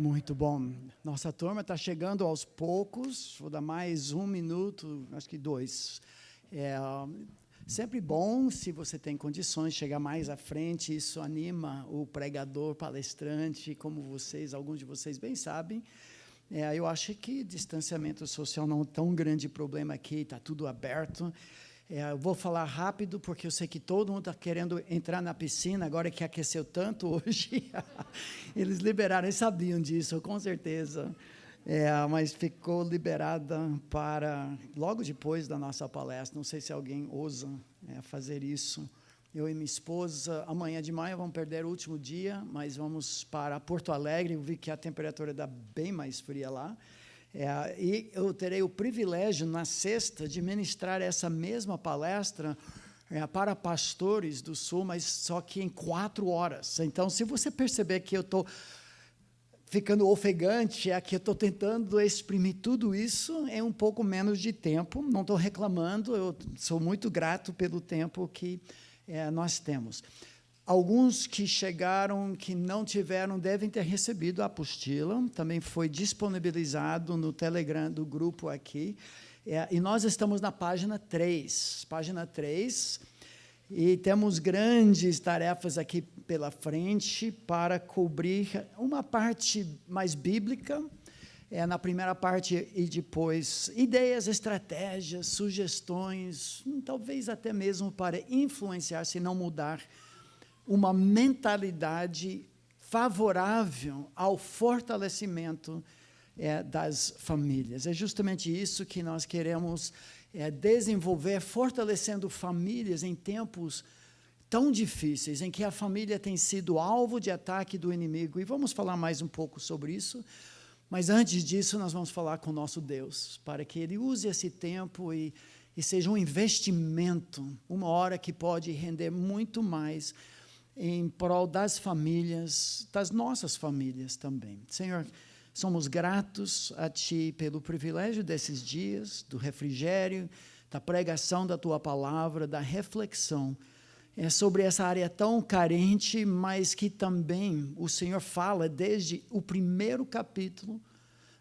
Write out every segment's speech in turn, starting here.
Muito bom. Nossa turma está chegando aos poucos. Vou dar mais 1 minuto, acho que 2. Sempre bom, se você tem condições, chegar mais à frente. Isso anima o pregador, palestrante, como vocês, alguns de vocês bem sabem. Eu acho que distanciamento social não é tão grande problema aqui, está tudo aberto. Eu vou falar rápido, porque eu sei que todo mundo está querendo entrar na piscina, agora que aqueceu tanto hoje. Eles liberaram, eles sabiam disso, com certeza. Mas ficou liberada para, logo depois da nossa palestra, não sei se alguém ousa fazer isso. Eu e minha esposa, amanhã de manhã vamos perder o último dia, mas vamos para Porto Alegre, eu vi que a temperatura está bem mais fria lá. E eu terei o privilégio, na sexta, de ministrar essa mesma palestra para pastores do Sul, mas só que em 4 horas. Então, se você perceber que eu estou ficando ofegante, que eu estou tentando exprimir tudo isso em um pouco menos de tempo, não estou reclamando, eu sou muito grato pelo tempo que nós temos. Alguns que chegaram, que não tiveram, devem ter recebido a apostila, também foi disponibilizado no Telegram do grupo aqui, e nós estamos na página 3, e temos grandes tarefas aqui pela frente para cobrir uma parte mais bíblica, na primeira parte, e depois ideias, estratégias, sugestões, talvez até mesmo para influenciar, se não mudar, uma mentalidade favorável ao fortalecimento das famílias. É justamente isso que nós queremos desenvolver, fortalecendo famílias em tempos tão difíceis, em que a família tem sido alvo de ataque do inimigo. E vamos falar mais um pouco sobre isso, mas antes disso nós vamos falar com o nosso Deus, para que Ele use esse tempo e seja um investimento, uma hora que pode render muito mais em prol das famílias, das nossas famílias também. Senhor, somos gratos a Ti pelo privilégio desses dias, do refrigério, da pregação da Tua palavra, da reflexão sobre essa área tão carente, mas que também o Senhor fala desde o primeiro capítulo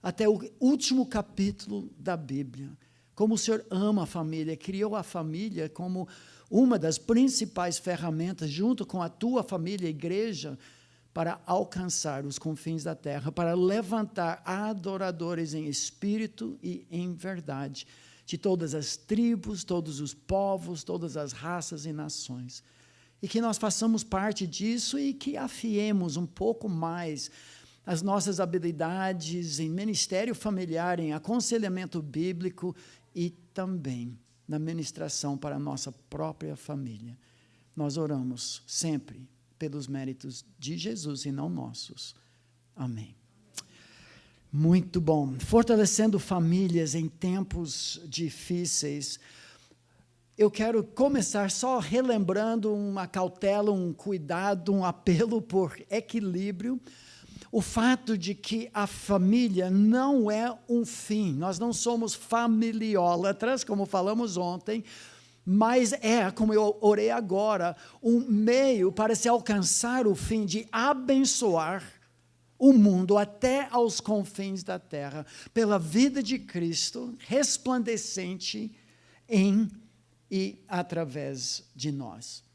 até o último capítulo da Bíblia. Como o Senhor ama a família, criou a família como uma das principais ferramentas, junto com a tua família, a igreja, para alcançar os confins da terra, para levantar adoradores em espírito e em verdade, de todas as tribos, todos os povos, todas as raças e nações. E que nós façamos parte disso e que afiemos um pouco mais as nossas habilidades em ministério familiar, em aconselhamento bíblico e também na ministração para a nossa própria família. Nós oramos sempre pelos méritos de Jesus e não nossos. Amém. Muito bom. Fortalecendo famílias em tempos difíceis. Eu quero começar só relembrando uma cautela, um cuidado, um apelo por equilíbrio. O fato de que a família não é um fim, nós não somos familiólatras, como falamos ontem, mas como eu orei agora, um meio para se alcançar o fim de abençoar o mundo até aos confins da terra, pela vida de Cristo, resplandecente em e através de nós.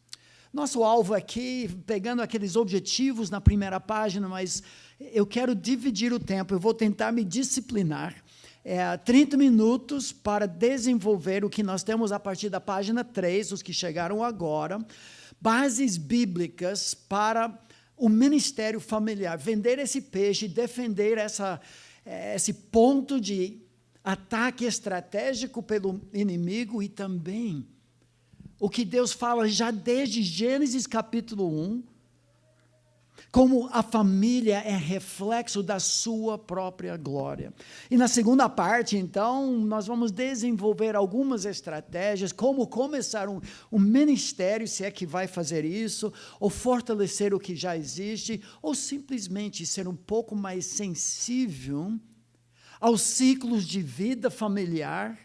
Nosso alvo aqui, pegando aqueles objetivos na primeira página, mas eu quero dividir o tempo, eu vou tentar me disciplinar. 30 minutos para desenvolver o que nós temos a partir da página 3, os que chegaram agora, bases bíblicas para o ministério familiar, vender esse peixe, defender esse ponto de ataque estratégico pelo inimigo e também o que Deus fala já desde Gênesis capítulo 1, como a família é reflexo da sua própria glória. E na segunda parte, então, nós vamos desenvolver algumas estratégias, como começar um ministério, se é que vai fazer isso, ou fortalecer o que já existe, ou simplesmente ser um pouco mais sensível aos ciclos de vida familiar,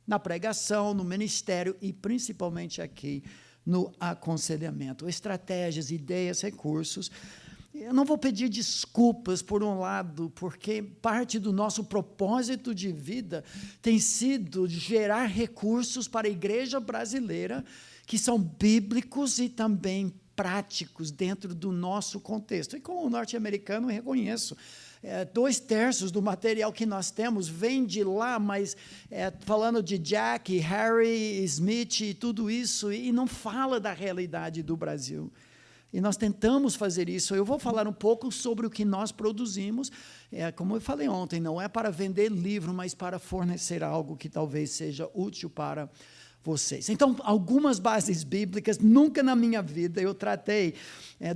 na pregação, no ministério e principalmente aqui no aconselhamento. Estratégias, ideias, recursos. eu não vou pedir desculpas, por um lado, porque parte do nosso propósito de vida tem sido gerar recursos para a igreja brasileira que são bíblicos e também práticos dentro do nosso contexto. E como norte-americano, eu reconheço, 2/3 do material que nós temos vem de lá, mas falando de Jack, Harry, Smith e tudo isso, e não fala da realidade do Brasil. E nós tentamos fazer isso. Eu vou falar um pouco sobre o que nós produzimos. Como eu falei ontem, não é para vender livro, mas para fornecer algo que talvez seja útil para vocês. Então, algumas bases bíblicas, nunca na minha vida eu tratei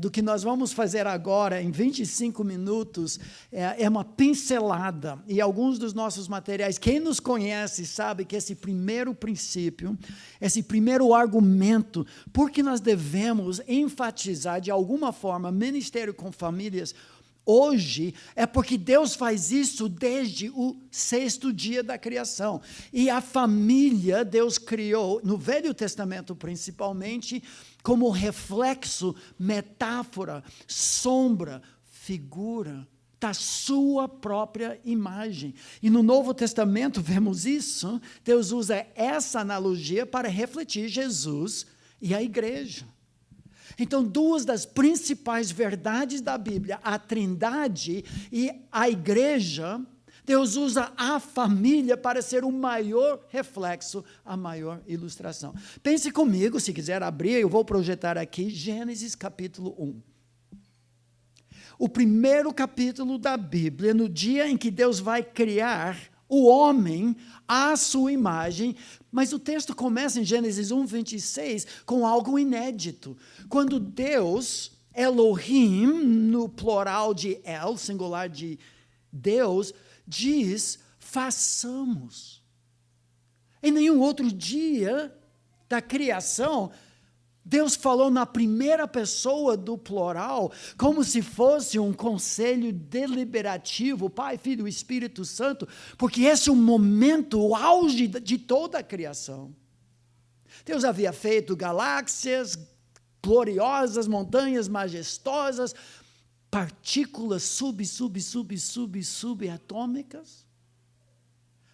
do que nós vamos fazer agora, em 25 minutos, é uma pincelada, e alguns dos nossos materiais, quem nos conhece sabe que esse primeiro princípio, esse primeiro argumento, porque nós devemos enfatizar de alguma forma ministério com famílias, hoje, é porque Deus faz isso desde o 6º dia da criação. E a família, Deus criou, no Velho Testamento principalmente, como reflexo, metáfora, sombra, figura da sua própria imagem. E no Novo Testamento vemos isso, Deus usa essa analogia para refletir Jesus e a igreja. Então, 2 das principais verdades da Bíblia, a Trindade e a igreja, Deus usa a família para ser o maior reflexo, a maior ilustração. Pense comigo, se quiser abrir, eu vou projetar aqui, Gênesis capítulo 1. O primeiro capítulo da Bíblia, no dia em que Deus vai criar o homem à sua imagem, mas o texto começa em Gênesis 1, 26, com algo inédito. Quando Deus, Elohim, no plural de El, singular de Deus, diz, façamos. Em nenhum outro dia da criação, Deus falou na primeira pessoa do plural, como se fosse um conselho deliberativo, Pai, Filho e Espírito Santo, porque esse é o momento, o auge de toda a criação. Deus havia feito galáxias gloriosas, montanhas majestosas, partículas subatômicas.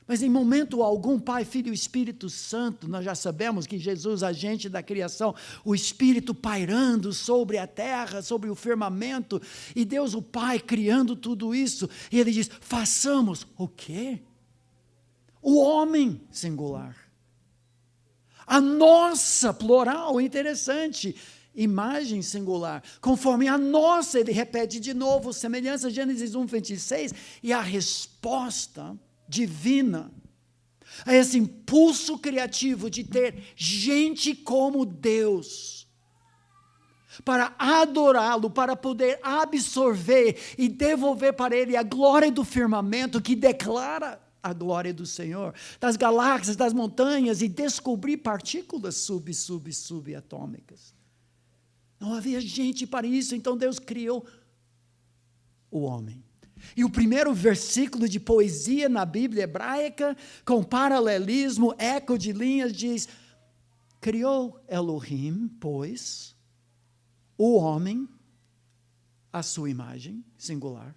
Mas em momento algum, Pai, Filho e Espírito Santo, nós já sabemos que Jesus, agente da criação, o Espírito pairando sobre a terra, sobre o firmamento, e Deus o Pai criando tudo isso, e Ele diz, façamos o quê? O homem, singular. A nossa, plural, interessante, imagem singular, conforme a nossa, ele repete de novo, semelhança, Gênesis 1, 26, e a resposta divina, a esse impulso criativo de ter gente como Deus, para adorá-lo, para poder absorver e devolver para ele a glória do firmamento que declara a glória do Senhor, das galáxias, das montanhas, e descobrir partículas subatômicas. Não havia gente para isso, então Deus criou o homem. E o primeiro versículo de poesia na Bíblia hebraica, com paralelismo, eco de linhas, diz, criou Elohim, pois, o homem, à sua imagem, singular.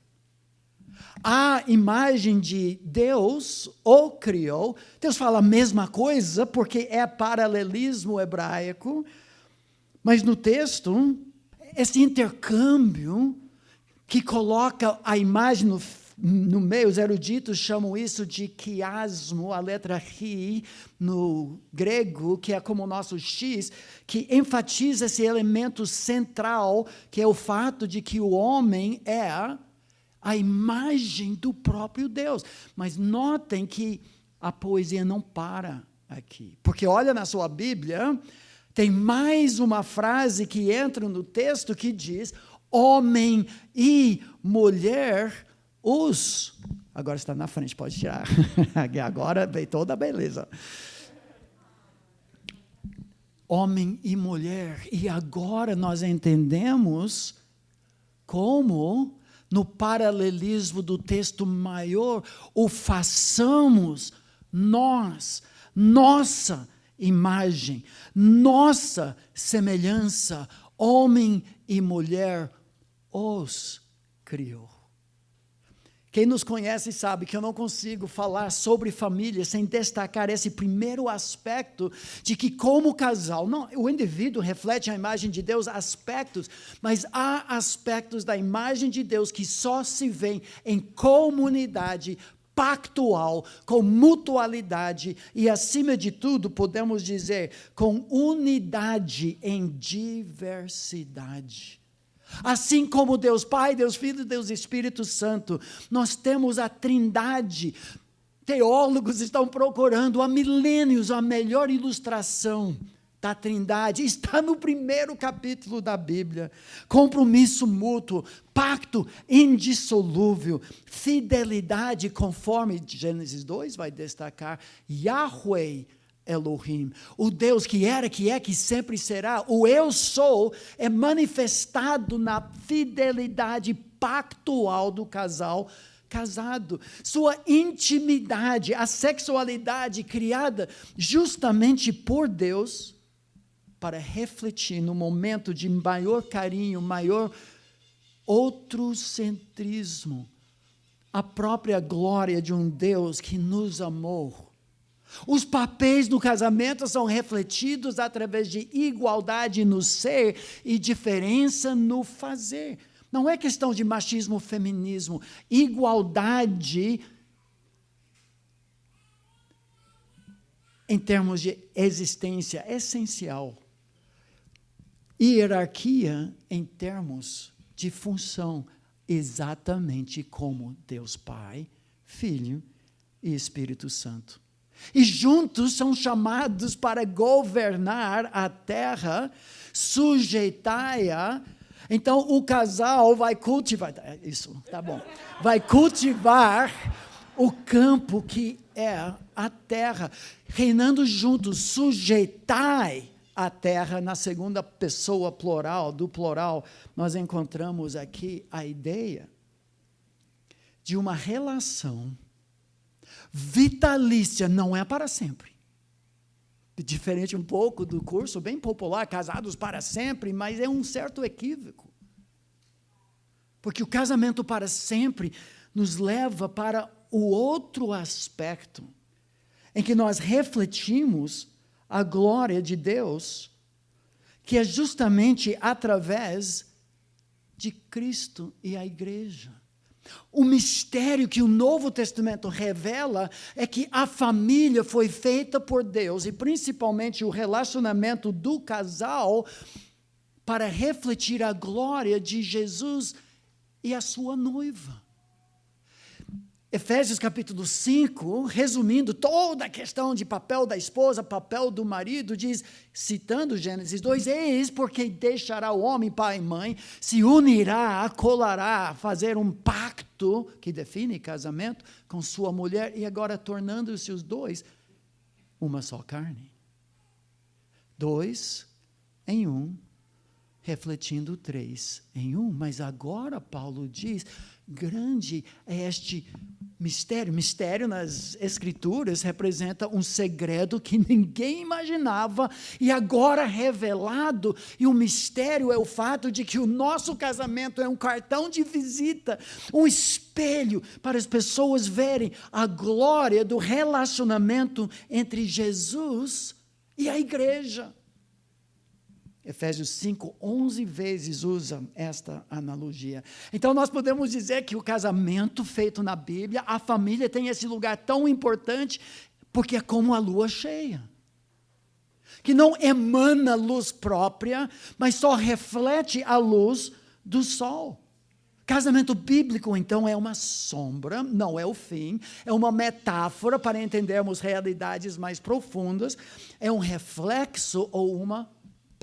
A imagem de Deus o criou. Deus fala a mesma coisa, porque é paralelismo hebraico, mas no texto, esse intercâmbio que coloca a imagem no meio, os eruditos chamam isso de quiasmo, a letra chi, no grego, que é como o nosso X, que enfatiza esse elemento central, que é o fato de que o homem é a imagem do próprio Deus. Mas notem que a poesia não para aqui, porque olha na sua Bíblia, tem mais uma frase que entra no texto que diz, homem e mulher, agora está na frente, pode tirar, agora veio toda a beleza. Homem e mulher, e agora nós entendemos como, no paralelismo do texto maior, o façamos nós, nossa imagem, nossa semelhança, homem e mulher os criou. Quem nos conhece sabe que eu não consigo falar sobre família sem destacar esse primeiro aspecto de que, como casal, não, o indivíduo reflete a imagem de Deus, aspectos, mas há aspectos da imagem de Deus que só se veem em comunidade pactual, com mutualidade e, acima de tudo, podemos dizer, com unidade em diversidade. Assim como Deus Pai, Deus Filho, Deus Espírito Santo, nós temos a Trindade. Teólogos estão procurando há milênios a melhor ilustração da Trindade. Está no primeiro capítulo da Bíblia. Compromisso mútuo, pacto indissolúvel, fidelidade conforme Gênesis 2 vai destacar, Yahweh Elohim, o Deus que era, que é, que sempre será, o eu sou, é manifestado na fidelidade pactual do casal casado. Sua intimidade, a sexualidade criada justamente por Deus para refletir no momento de maior carinho, maior outrocentrismo, a própria glória de um Deus que nos amou. Os papéis do casamento são refletidos através de igualdade no ser e diferença no fazer. Não é questão de machismo, feminismo. Igualdade em termos de existência essencial. Hierarquia em termos de função, exatamente como Deus Pai, Filho e Espírito Santo. E juntos são chamados para governar a terra, sujeitar-a. Então, o casal vai cultivar, isso, tá bom, vai cultivar o campo que é a terra, reinando juntos, sujeitai a terra. Na segunda pessoa plural, do plural, nós encontramos aqui a ideia de uma relação vitalícia, não é para sempre. Diferente um pouco do curso bem popular, casados para sempre, mas é um certo equívoco. Porque o casamento para sempre nos leva para o outro aspecto, em que nós refletimos a glória de Deus, que é justamente através de Cristo e a igreja. O mistério que o Novo Testamento revela é que a família foi feita por Deus, e principalmente o relacionamento do casal, para refletir a glória de Jesus e a sua noiva. Efésios capítulo 5, resumindo toda a questão de papel da esposa, papel do marido, diz, citando Gênesis 2, eis porque deixará o homem pai e mãe, se unirá, colará, fazer um pacto, que define casamento, com sua mulher, e agora tornando-se os dois uma só carne. 2 em 1, refletindo 3 em 1. Mas agora Paulo diz, grande é este mistério. Mistério nas Escrituras representa um segredo que ninguém imaginava e agora revelado. E o mistério é o fato de que o nosso casamento é um cartão de visita, um espelho para as pessoas verem a glória do relacionamento entre Jesus e a igreja. Efésios 5, 11 vezes usa esta analogia. Então, nós podemos dizer que o casamento feito na Bíblia, a família tem esse lugar tão importante, porque é como a lua cheia, que não emana luz própria, mas só reflete a luz do sol. Casamento bíblico, então, é uma sombra, não é o fim, é uma metáfora para entendermos realidades mais profundas, é um reflexo ou uma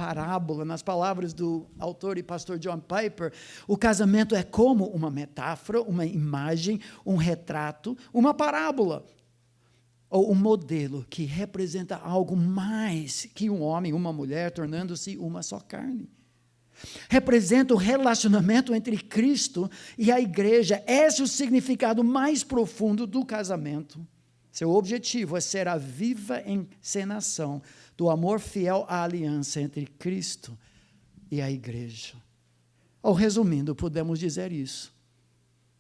parábola. Nas palavras do autor e pastor John Piper, o casamento é como uma metáfora, uma imagem, um retrato, uma parábola, ou um modelo que representa algo mais que um homem e uma mulher tornando-se uma só carne. Representa o relacionamento entre Cristo e a igreja. Esse é o significado mais profundo do casamento. Seu objetivo é ser a viva encenação do amor fiel à aliança entre Cristo e a igreja. Ou resumindo, podemos dizer isso.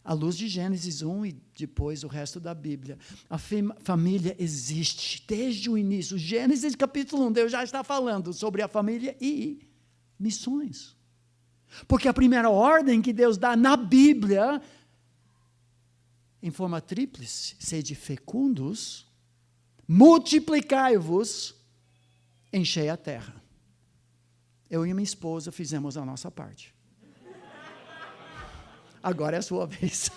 À luz de Gênesis 1 e depois o resto da Bíblia. A família existe desde o início. Gênesis capítulo 1, Deus já está falando sobre a família e missões. Porque a primeira ordem que Deus dá na Bíblia, em forma tríplice, sede fecundos, multiplicai-vos, enchei a terra. Eu e minha esposa fizemos a nossa parte. Agora é a sua vez.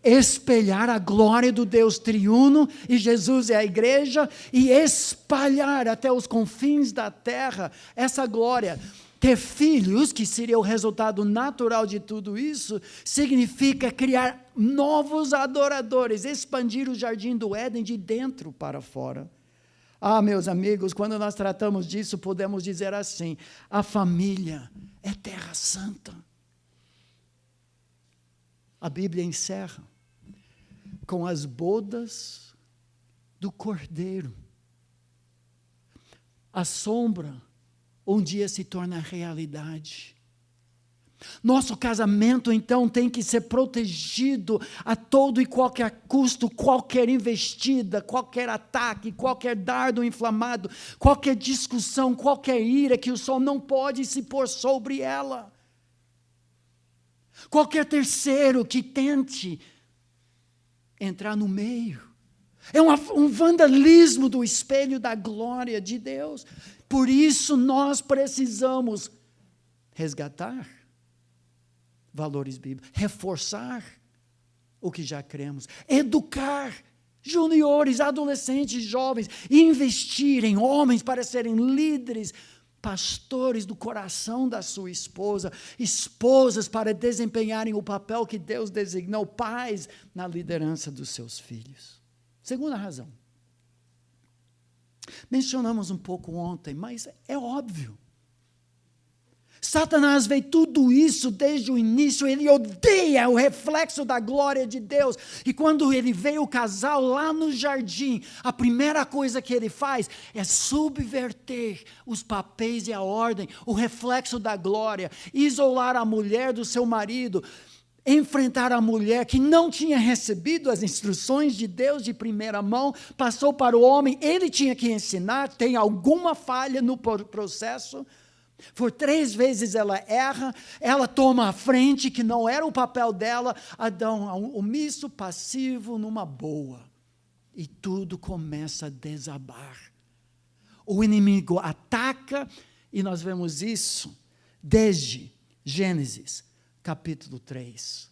Espelhar a glória do Deus triuno, e Jesus é a igreja, e espalhar até os confins da terra essa glória. Ter filhos, que seria o resultado natural de tudo isso, significa criar novos adoradores, expandir o jardim do Éden de dentro para fora. Ah, meus amigos, quando nós tratamos disso, podemos dizer assim: a família é terra santa. A Bíblia encerra com as bodas do Cordeiro. A sombra um dia se torna realidade. Nosso casamento, então, tem que ser protegido a todo e qualquer custo, qualquer investida, qualquer ataque, qualquer dardo inflamado, qualquer discussão, qualquer ira que o sol não pode se pôr sobre ela. Qualquer terceiro que tente entrar no meio. É um vandalismo do espelho da glória de Deus. Por isso nós precisamos resgatar valores bíblicos, reforçar o que já cremos, educar juniores, adolescentes, jovens, investir em homens para serem líderes, pastores do coração da sua esposa, esposas para desempenharem o papel que Deus designou, pais na liderança dos seus filhos. Segunda razão. Mencionamos um pouco ontem, mas é óbvio. Satanás vê tudo isso desde o início, ele odeia o reflexo da glória de Deus. E quando ele vê o casal lá no jardim, a primeira coisa que ele faz é subverter os papéis e a ordem, o reflexo da glória, isolar a mulher do seu marido, enfrentar a mulher que não tinha recebido as instruções de Deus de primeira mão, passou para o homem, ele tinha que ensinar, tem alguma falha no processo. Por 3 vezes ela erra, ela toma a frente, que não era o papel dela. Adão, omisso, passivo, numa boa. E tudo começa a desabar. O inimigo ataca, e nós vemos isso desde Gênesis, capítulo 3.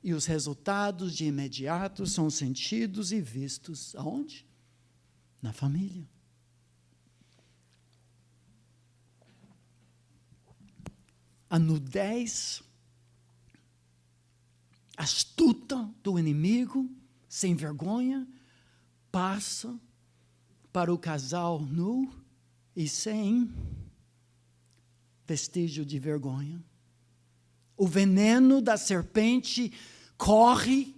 E os resultados de imediato são sentidos e vistos aonde? Na família. A nudez astuta do inimigo, sem vergonha, passa para o casal nu e sem vestígio de vergonha. O veneno da serpente corre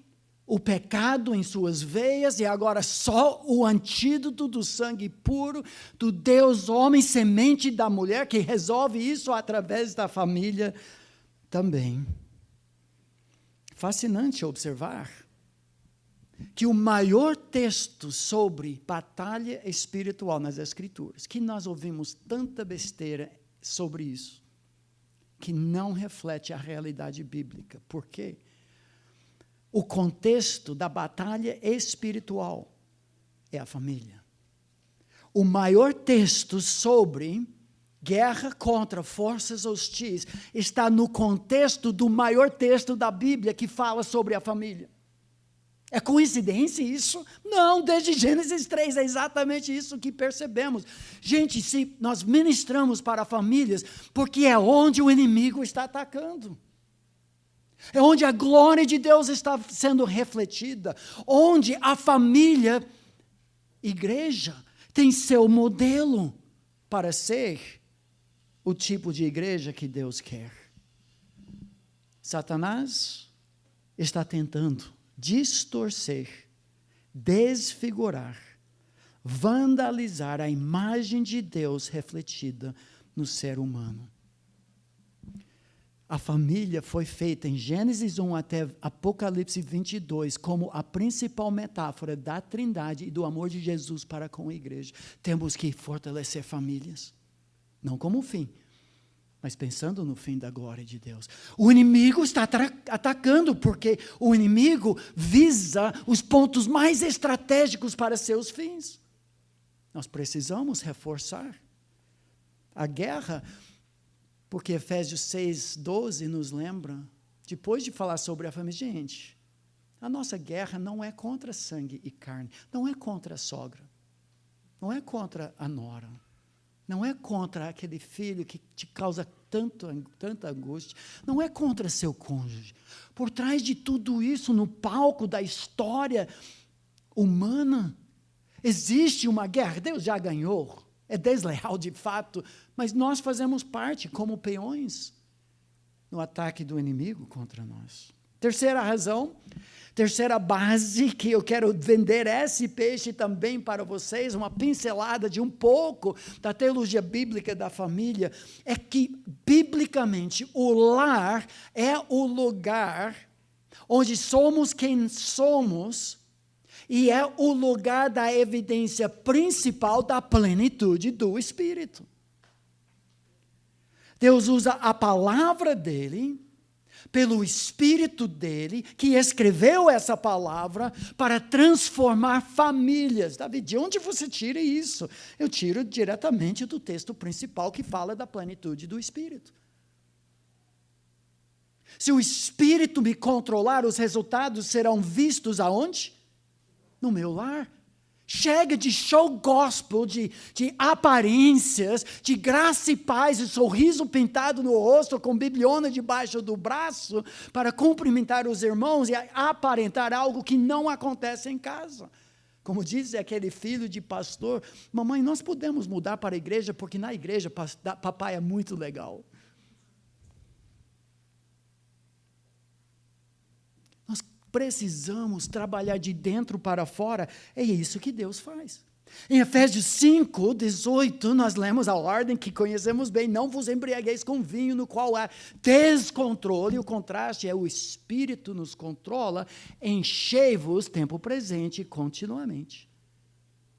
o pecado em suas veias, e agora só o antídoto do sangue puro, do Deus homem, semente da mulher, que resolve isso através da família também. Fascinante observar que o maior texto sobre batalha espiritual nas Escrituras, que nós ouvimos tanta besteira sobre isso, que não reflete a realidade bíblica. Por quê? O contexto da batalha espiritual é a família. O maior texto sobre guerra contra forças hostis está no contexto do maior texto da Bíblia que fala sobre a família. É coincidência isso? Não, desde Gênesis 3 é exatamente isso que percebemos. Gente, se nós ministramos para famílias, porque é onde o inimigo está atacando. É onde a glória de Deus está sendo refletida, onde a família, igreja, tem seu modelo para ser o tipo de igreja que Deus quer. Satanás está tentando distorcer, desfigurar, vandalizar a imagem de Deus refletida no ser humano. A família foi feita em Gênesis 1 até Apocalipse 22 como a principal metáfora da Trindade e do amor de Jesus para com a igreja. Temos que fortalecer famílias, não como um fim, mas pensando no fim da glória de Deus. O inimigo está atacando, porque o inimigo visa os pontos mais estratégicos para seus fins. Nós precisamos reforçar a guerra, porque Efésios 6:12 nos lembra, depois de falar sobre a família, gente, a nossa guerra não é contra sangue e carne, não é contra a sogra, não é contra a nora, não é contra aquele filho que te causa tanta angústia, não é contra seu cônjuge. Por trás de tudo isso, no palco da história humana, existe uma guerra. Deus já ganhou, é desleal de fato, mas nós fazemos parte como peões no ataque do inimigo contra nós. Terceira razão, terceira base que eu quero vender esse peixe também para vocês, uma pincelada de um pouco da teologia bíblica da família, é que, biblicamente, o lar é o lugar onde somos quem somos e é o lugar da evidência principal da plenitude do Espírito. Deus usa a palavra dele, pelo Espírito dele, que escreveu essa palavra para transformar famílias. Davi, de onde você tira isso? Eu tiro diretamente do texto principal que fala da plenitude do Espírito. Se o Espírito me controlar, os resultados serão vistos aonde? No meu lar. Chega de show gospel, de aparências, de graça e paz, e sorriso pintado no rosto, com bibliona debaixo do braço, para cumprimentar os irmãos e aparentar algo que não acontece em casa. Como diz aquele filho de pastor, mamãe, nós podemos mudar para a igreja, porque na igreja papai é muito legal. Precisamos trabalhar de dentro para fora, é isso que Deus faz. Em Efésios 5:18, nós lemos a ordem que conhecemos bem, não vos embriagueis com vinho no qual há descontrole, o contraste é o Espírito nos controla, enchei-vos tempo presente continuamente.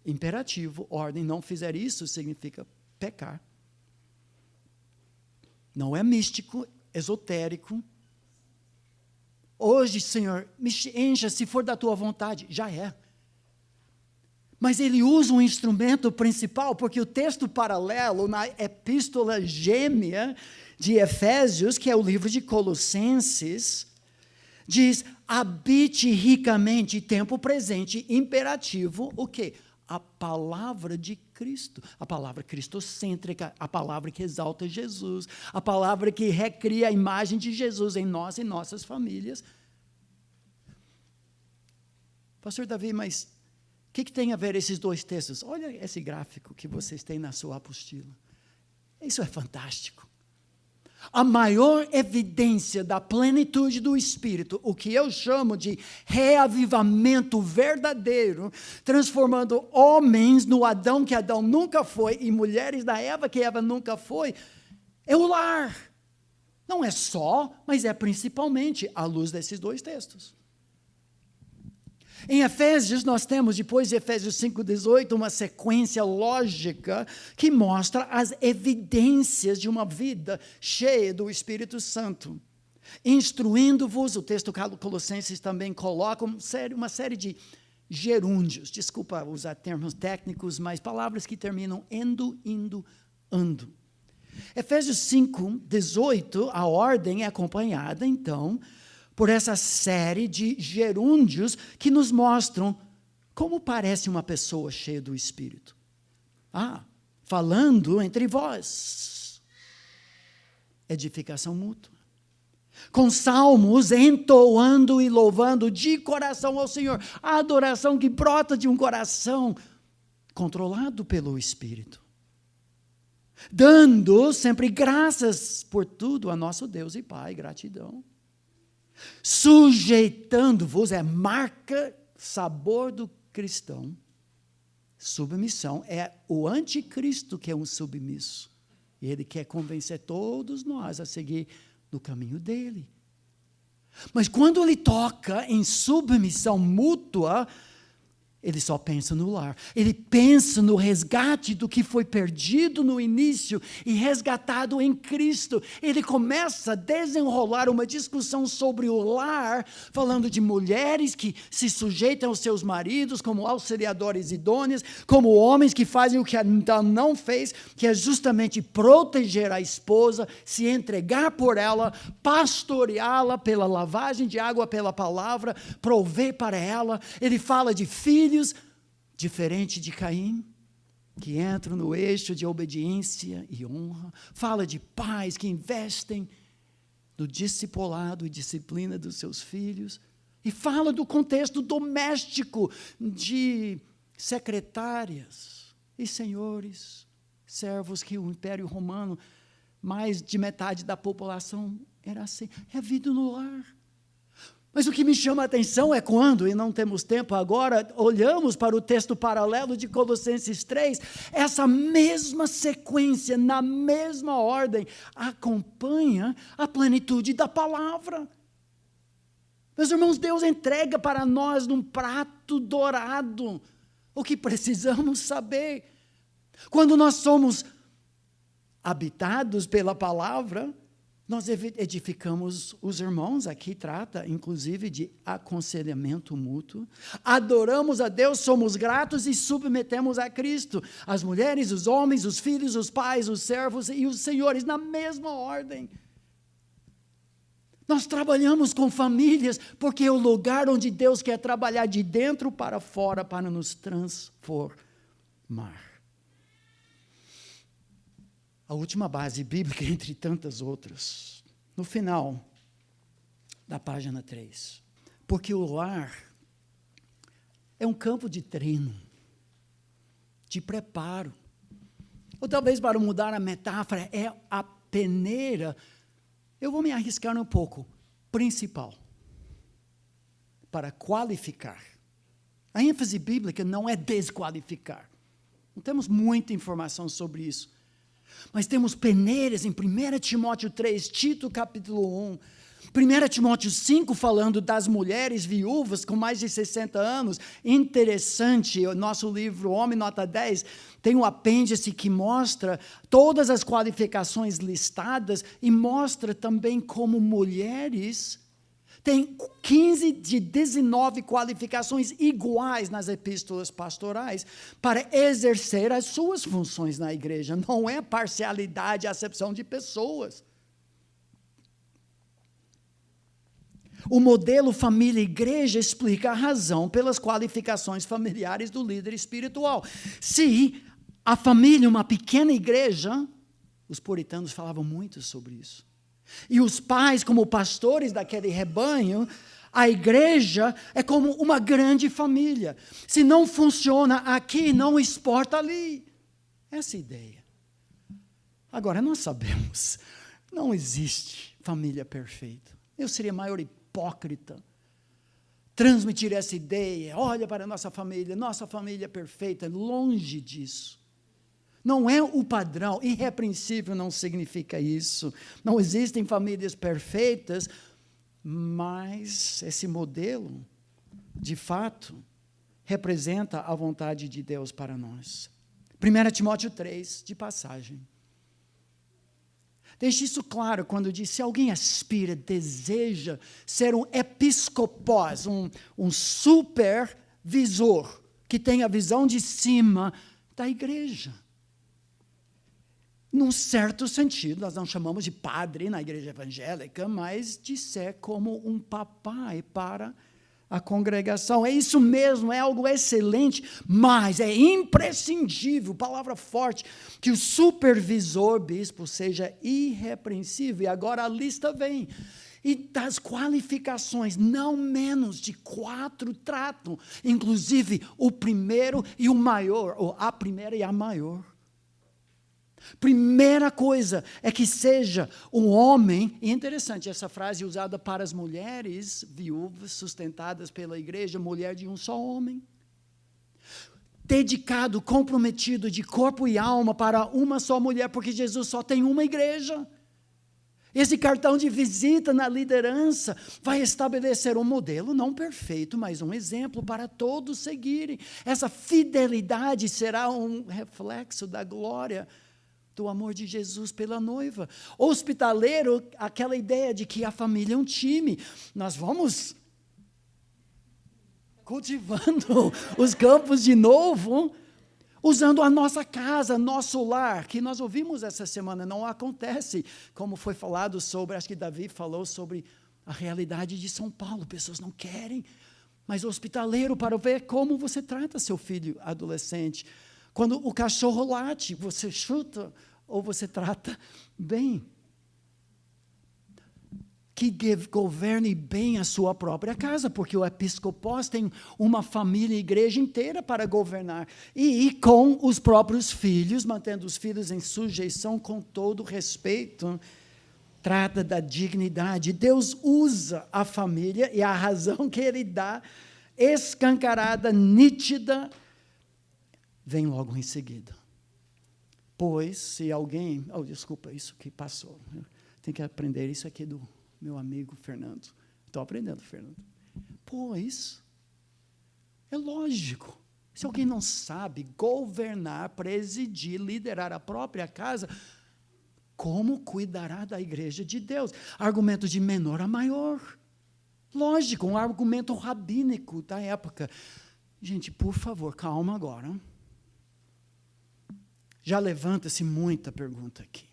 Imperativo, ordem, não fizer isso significa pecar. Não é místico, esotérico. Hoje, Senhor, me encha se for da tua vontade. Já é. Mas ele usa um instrumento principal, porque o texto paralelo na epístola gêmea de Efésios, que é o livro de Colossenses, diz, habite ricamente, tempo presente, imperativo, o quê? A palavra de Cristo, a palavra cristocêntrica, a palavra que exalta Jesus, a palavra que recria a imagem de Jesus em nós e nossas famílias. Pastor Davi, mas o que tem a ver esses dois textos? Olha esse gráfico que vocês têm na sua apostila. Isso é fantástico. A maior evidência da plenitude do Espírito, o que eu chamo de reavivamento verdadeiro, transformando homens no Adão que Adão nunca foi e mulheres na Eva que Eva nunca foi, é o lar. Não é só, mas é principalmente à luz desses dois textos. Em Efésios, nós temos, depois de Efésios 5:18, uma sequência lógica que mostra as evidências de uma vida cheia do Espírito Santo. Instruindo-vos, o texto Colossenses também coloca uma série de gerúndios, desculpa usar termos técnicos, mas palavras que terminam endo, indo, ando. Efésios 5:18, a ordem é acompanhada, então, por essa série de gerúndios que nos mostram como parece uma pessoa cheia do Espírito. Falando entre vós. Edificação mútua. Com salmos, entoando e louvando de coração ao Senhor. A adoração que brota de um coração controlado pelo Espírito. Dando sempre graças por tudo a nosso Deus e Pai, gratidão. Sujeitando-vos, é marca, sabor do cristão. Submissão é o anticristo que é um submisso. E ele quer convencer todos nós a seguir no caminho dele. Mas quando ele toca em submissão mútua, ele só pensa no lar. Ele pensa no resgate do que foi perdido no início e resgatado em Cristo. Ele começa a desenrolar uma discussão sobre o lar, falando de mulheres que se sujeitam aos seus maridos como auxiliadores idôneos, como homens que fazem o que Adão não fez, que é justamente proteger a esposa, se entregar por ela, pastoreá-la pela lavagem de água, pela palavra, prover para ela. Ele fala de filhos, diferente de Caim, que entram no eixo de obediência e honra. Fala de pais que investem no discipulado e disciplina dos seus filhos. E fala do contexto doméstico de secretárias e senhores, servos, que o Império Romano, mais de metade da população era assim. É vida no lar. Mas o que me chama a atenção é quando, e não temos tempo agora, olhamos para o texto paralelo de Colossenses 3, essa mesma sequência, na mesma ordem, acompanha a plenitude da palavra. Meus irmãos, Deus entrega para nós num prato dourado o que precisamos saber. Quando nós somos habitados pela palavra, nós edificamos os irmãos. Aqui trata, inclusive, de aconselhamento mútuo. Adoramos a Deus, somos gratos e submetemos a Cristo. As mulheres, os homens, os filhos, os pais, os servos e os senhores, na mesma ordem. Nós trabalhamos com famílias porque é o lugar onde Deus quer trabalhar de dentro para fora para nos transformar. A última base bíblica, entre tantas outras, no final da página 3. Porque o lar é um campo de treino, de preparo. Ou talvez, para mudar a metáfora, é a peneira, eu vou me arriscar um pouco, principal, para qualificar. A ênfase bíblica não é desqualificar. Não temos muita informação sobre isso. Mas temos peneiras em 1 Timóteo 3, Tito capítulo 1, 1 Timóteo 5, falando das mulheres viúvas com mais de 60 anos. Interessante, o nosso livro Homem Nota 10 tem um apêndice que mostra todas as qualificações listadas e mostra também como mulheres tem 15 de 19 qualificações iguais nas epístolas pastorais para exercer as suas funções na igreja. Não é parcialidade, acepção de pessoas. O modelo família-igreja explica a razão pelas qualificações familiares do líder espiritual. Se a família, uma pequena igreja, os puritanos falavam muito sobre isso. E os pais, como pastores daquele rebanho, a igreja é como uma grande família. Se não funciona aqui, não exporta ali. Essa é a ideia. Agora, nós sabemos, não existe família perfeita. Eu seria maior hipócrita transmitir essa ideia. Olha para a nossa família perfeita, longe disso. Não é o padrão, irrepreensível não significa isso. Não existem famílias perfeitas, mas esse modelo, de fato, representa a vontade de Deus para nós. 1 Timóteo 3, de passagem. Deixe isso claro quando diz, se alguém aspira, deseja ser um episcopos, um supervisor, que tem a visão de cima da igreja. Num certo sentido, nós não chamamos de padre na igreja evangélica, mas de ser como um papai para a congregação. É isso mesmo, é algo excelente, mas é imprescindível, palavra forte, que o supervisor bispo seja irrepreensível. E agora a lista vem. E das qualificações, não menos de 4 tratam, inclusive o primeiro e o maior, ou a primeira e a maior. Primeira coisa é que seja um homem, e interessante, essa frase usada para as mulheres viúvas, sustentadas pela igreja, mulher de um só homem. Dedicado, comprometido de corpo e alma para uma só mulher, porque Jesus só tem uma igreja. Esse cartão de visita na liderança vai estabelecer um modelo não perfeito, mas um exemplo para todos seguirem. Essa fidelidade será um reflexo da glória do amor de Jesus pela noiva. Hospitaleiro, aquela ideia de que a família é um time. Nós vamos cultivando os campos de novo, usando a nossa casa, nosso lar, que nós ouvimos essa semana, não acontece, como foi falado sobre, acho que Davi falou sobre a realidade de São Paulo, pessoas não querem, mas hospitaleiro para ver como você trata seu filho adolescente. Quando o cachorro late, você chuta ou você trata bem. Que governe bem a sua própria casa, porque o episcopós tem uma família e igreja inteira para governar. E com os próprios filhos, mantendo os filhos em sujeição com todo respeito, trata da dignidade. Deus usa a família e a razão que Ele dá, escancarada, nítida, vem logo em seguida. Pois, se alguém... desculpa, isso que passou. Tem que aprender isso aqui do meu amigo Fernando. Estou aprendendo, Fernando. Pois, é lógico. Se alguém não sabe governar, presidir, liderar a própria casa, como cuidará da igreja de Deus? Argumento de menor a maior. Lógico, um argumento rabínico da época. Gente, por favor, calma agora. Já levanta-se muita pergunta aqui.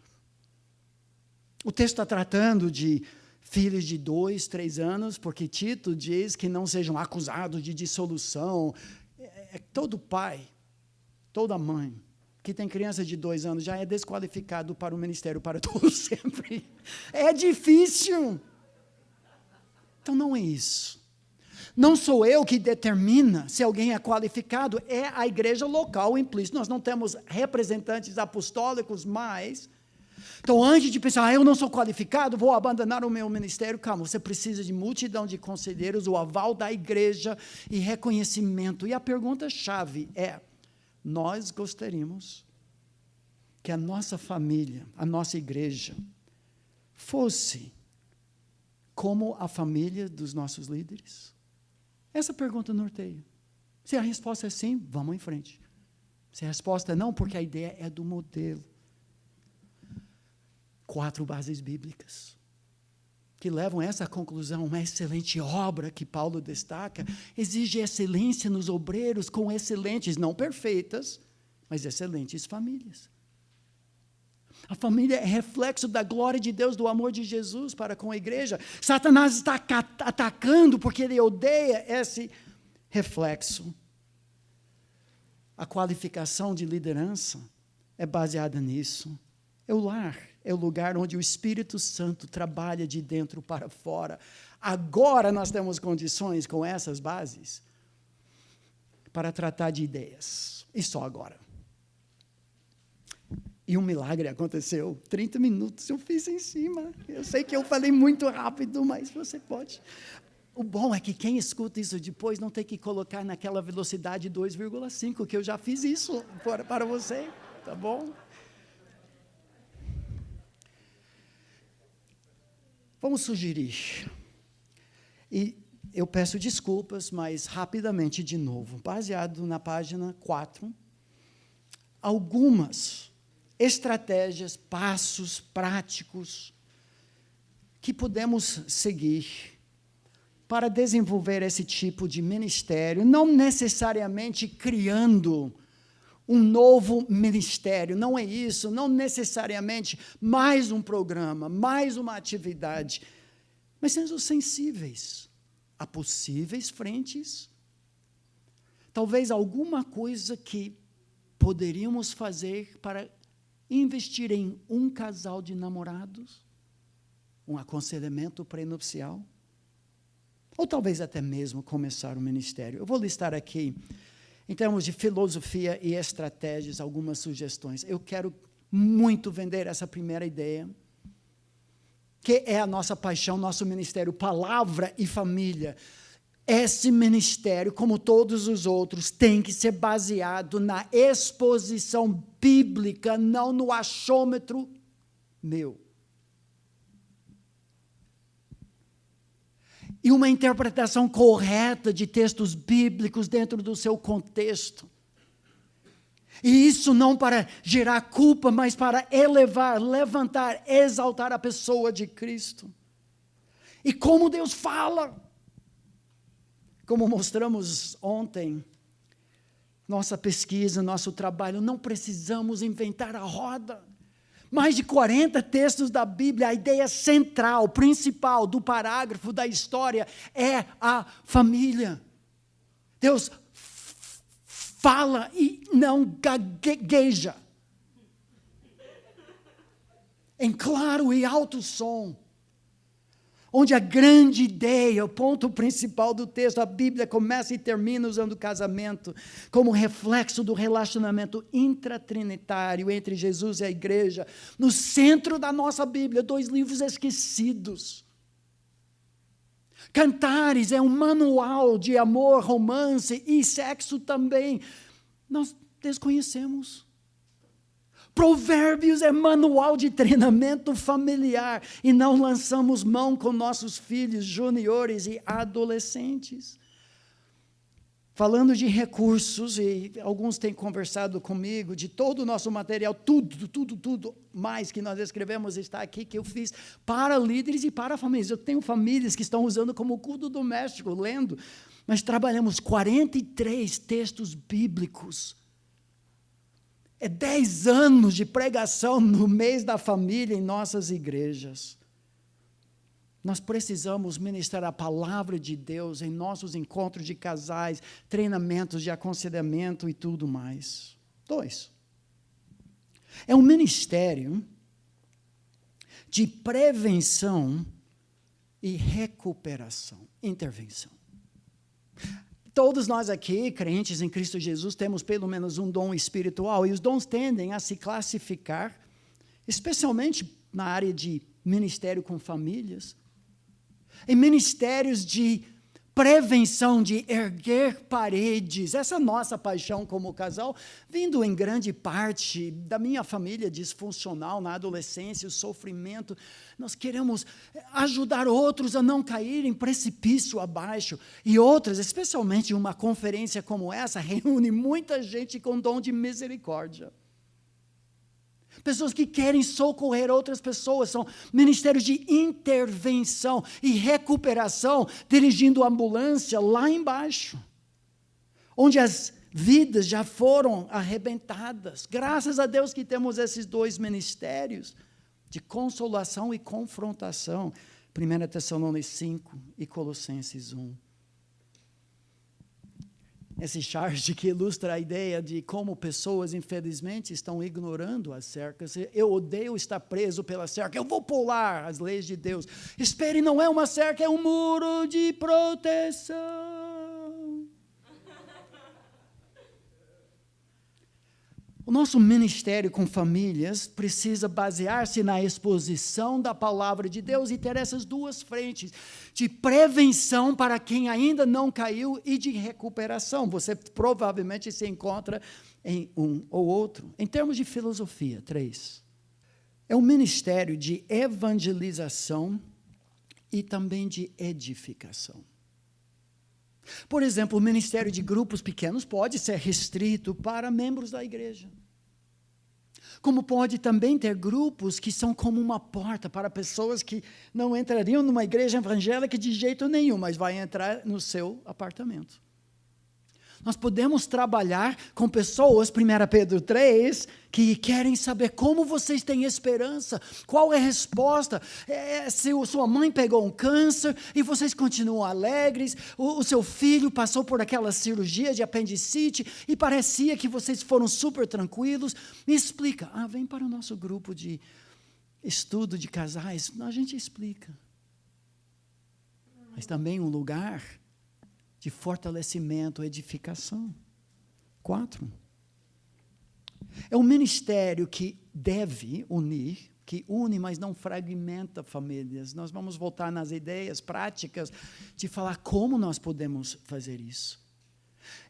O texto está tratando de filhos de 2, 3 anos, porque Tito diz que não sejam acusados de dissolução. Todo pai, toda mãe, que tem criança de 2 anos, já é desqualificado para o ministério para todo sempre. É difícil. Então, não é isso. Não sou eu que determina se alguém é qualificado, é a igreja local implícito. Nós não temos representantes apostólicos mais. Então, antes de pensar, eu não sou qualificado, vou abandonar o meu ministério, calma, você precisa de multidão de conselheiros, o aval da igreja e reconhecimento. E a pergunta-chave é, nós gostaríamos que a nossa família, a nossa igreja, fosse como a família dos nossos líderes? Essa pergunta norteia. Se a resposta é sim, vamos em frente. Se a resposta é não, porque a ideia é do modelo. 4 bases bíblicas que levam a essa conclusão. Uma excelente obra que Paulo destaca exige excelência nos obreiros com excelentes, não perfeitas, mas excelentes famílias. A família é reflexo da glória de Deus, do amor de Jesus para com a igreja. Satanás está atacando porque ele odeia esse reflexo. A qualificação de liderança é baseada nisso. É o lar, é o lugar onde o Espírito Santo trabalha de dentro para fora. Agora nós temos condições com essas bases para tratar de ideias. E só agora. E um milagre aconteceu. 30 minutos eu fiz em cima. Eu sei que eu falei muito rápido, mas você pode. O bom é que quem escuta isso depois não tem que colocar naquela velocidade 2,5, que eu já fiz isso para você, tá bom? Vamos sugerir. E eu peço desculpas, mas rapidamente de novo, baseado na página 4, algumas estratégias, passos práticos que podemos seguir para desenvolver esse tipo de ministério, não necessariamente criando um novo ministério, não é isso, não necessariamente mais um programa, mais uma atividade, mas sendo sensíveis a possíveis frentes, talvez alguma coisa que poderíamos fazer para investir em um casal de namorados, um aconselhamento pré-nupcial, ou talvez até mesmo começar um ministério. Eu vou listar aqui, em termos de filosofia e estratégias, algumas sugestões. Eu quero muito vender essa primeira ideia, que é a nossa paixão, nosso ministério, palavra e família. Esse ministério, como todos os outros, tem que ser baseado na exposição bíblica, não no achômetro meu. e uma interpretação correta de textos bíblicos dentro do seu contexto. E isso não para gerar culpa, mas para elevar, levantar, exaltar a pessoa de Cristo. E como Deus fala, como mostramos ontem, nossa pesquisa, nosso trabalho, não precisamos inventar a roda. Mais de 40 textos da Bíblia, a ideia central, principal do parágrafo da história é a família. Deus fala e não gagueja. Em claro e alto som. Onde a grande ideia, o ponto principal do texto, a Bíblia começa e termina usando o casamento como reflexo do relacionamento intratrinitário entre Jesus e a igreja. No centro da nossa Bíblia, 2 livros esquecidos. Cantares é um manual de amor, romance e sexo também. Nós desconhecemos. Provérbios é manual de treinamento familiar e não lançamos mão com nossos filhos juniores e adolescentes. Falando de recursos, e alguns têm conversado comigo, de todo o nosso material, tudo mais que nós escrevemos está aqui, que eu fiz para líderes e para famílias. Eu tenho famílias que estão usando como culto doméstico, lendo, mas trabalhamos 43 textos bíblicos. É 10 anos de pregação no mês da família em nossas igrejas. Nós precisamos ministrar a palavra de Deus em nossos encontros de casais, treinamentos de aconselhamento e tudo mais. 2. É um ministério de prevenção e recuperação, intervenção. Todos nós aqui, crentes em Cristo Jesus, temos pelo menos um dom espiritual, e os dons tendem a se classificar, especialmente na área de ministério com famílias, em ministérios de prevenção, de erguer paredes. Essa nossa paixão como casal, vindo em grande parte da minha família disfuncional na adolescência, o sofrimento. Nós queremos ajudar outros a não caírem precipício abaixo. E outras, especialmente uma conferência como essa, reúne muita gente com dom de misericórdia. Pessoas que querem socorrer outras pessoas, são ministérios de intervenção e recuperação, dirigindo a ambulância lá embaixo, onde as vidas já foram arrebentadas. Graças a Deus que temos esses 2 ministérios, de consolação e confrontação, 1 Tessalonicenses 5 e Colossenses 1. Esse charge que ilustra a ideia de como pessoas, infelizmente, estão ignorando as cercas. Eu odeio estar preso pela cerca, eu vou pular as leis de Deus. Espere, não é uma cerca, é um muro de proteção. O nosso ministério com famílias precisa basear-se na exposição da palavra de Deus e ter essas 2 frentes, de prevenção para quem ainda não caiu e de recuperação. Você provavelmente se encontra em um ou outro. Em termos de filosofia, 3. É um ministério de evangelização e também de edificação. Por exemplo, o ministério de grupos pequenos pode ser restrito para membros da igreja. Como pode também ter grupos que são como uma porta para pessoas que não entrariam numa igreja evangélica de jeito nenhum, mas vai entrar no seu apartamento. Nós podemos trabalhar com pessoas, 1 Pedro 3, que querem saber como vocês têm esperança, qual é a resposta, se sua mãe pegou um câncer e vocês continuam alegres, o seu filho passou por aquela cirurgia de apendicite e parecia que vocês foram super tranquilos. Me explica. Vem para o nosso grupo de estudo de casais, a gente explica. Mas também um lugar de fortalecimento, edificação. 4. É um ministério que deve unir, que une, mas não fragmenta famílias. Nós vamos voltar nas ideias práticas de falar como nós podemos fazer isso.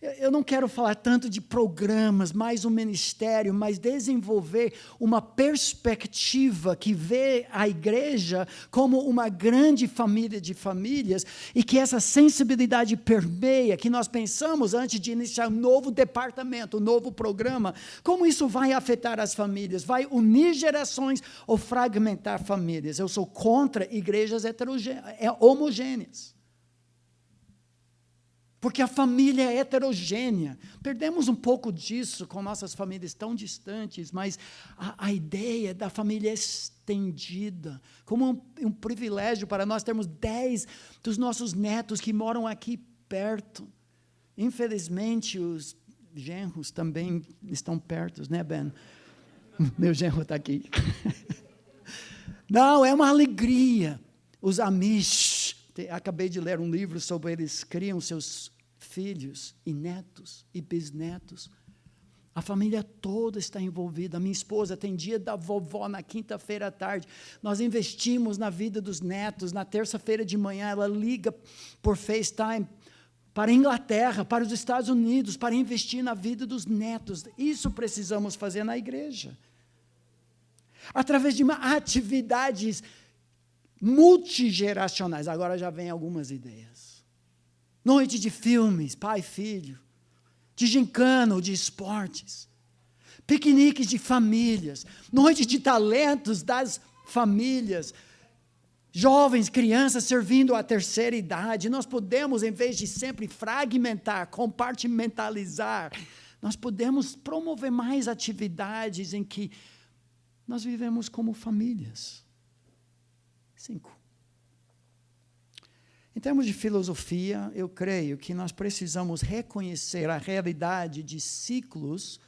Eu não quero falar tanto de programas, mais um ministério, mas desenvolver uma perspectiva que vê a igreja como uma grande família de famílias e que essa sensibilidade permeia, que nós pensamos antes de iniciar um novo departamento, um novo programa, como isso vai afetar as famílias, vai unir gerações ou fragmentar famílias. Eu sou contra igrejas homogêneas. Porque a família é heterogênea. Perdemos um pouco disso com nossas famílias tão distantes, mas a ideia da família estendida, como um privilégio para nós termos 10 dos nossos netos que moram aqui perto. Infelizmente, os genros também estão perto, né, Ben? Meu genro está aqui. Não, é uma alegria. Os Amish, acabei de ler um livro sobre eles criam seus filhos e netos e bisnetos. A família toda está envolvida. A minha esposa tem dia da vovó na quinta-feira à tarde. Nós investimos na vida dos netos. Na terça-feira de manhã, ela liga por FaceTime para a Inglaterra, para os Estados Unidos, para investir na vida dos netos. Isso precisamos fazer na igreja. Através de atividades multigeracionais. Agora já vem algumas ideias. Noite de filmes, pai e filho, de gincana ou de esportes, piqueniques de famílias, noite de talentos das famílias, jovens, crianças servindo a terceira idade. Nós podemos, em vez de sempre fragmentar, compartimentalizar, nós podemos promover mais atividades em que nós vivemos como famílias. 5. Em termos de filosofia, eu creio que nós precisamos reconhecer a realidade de ciclos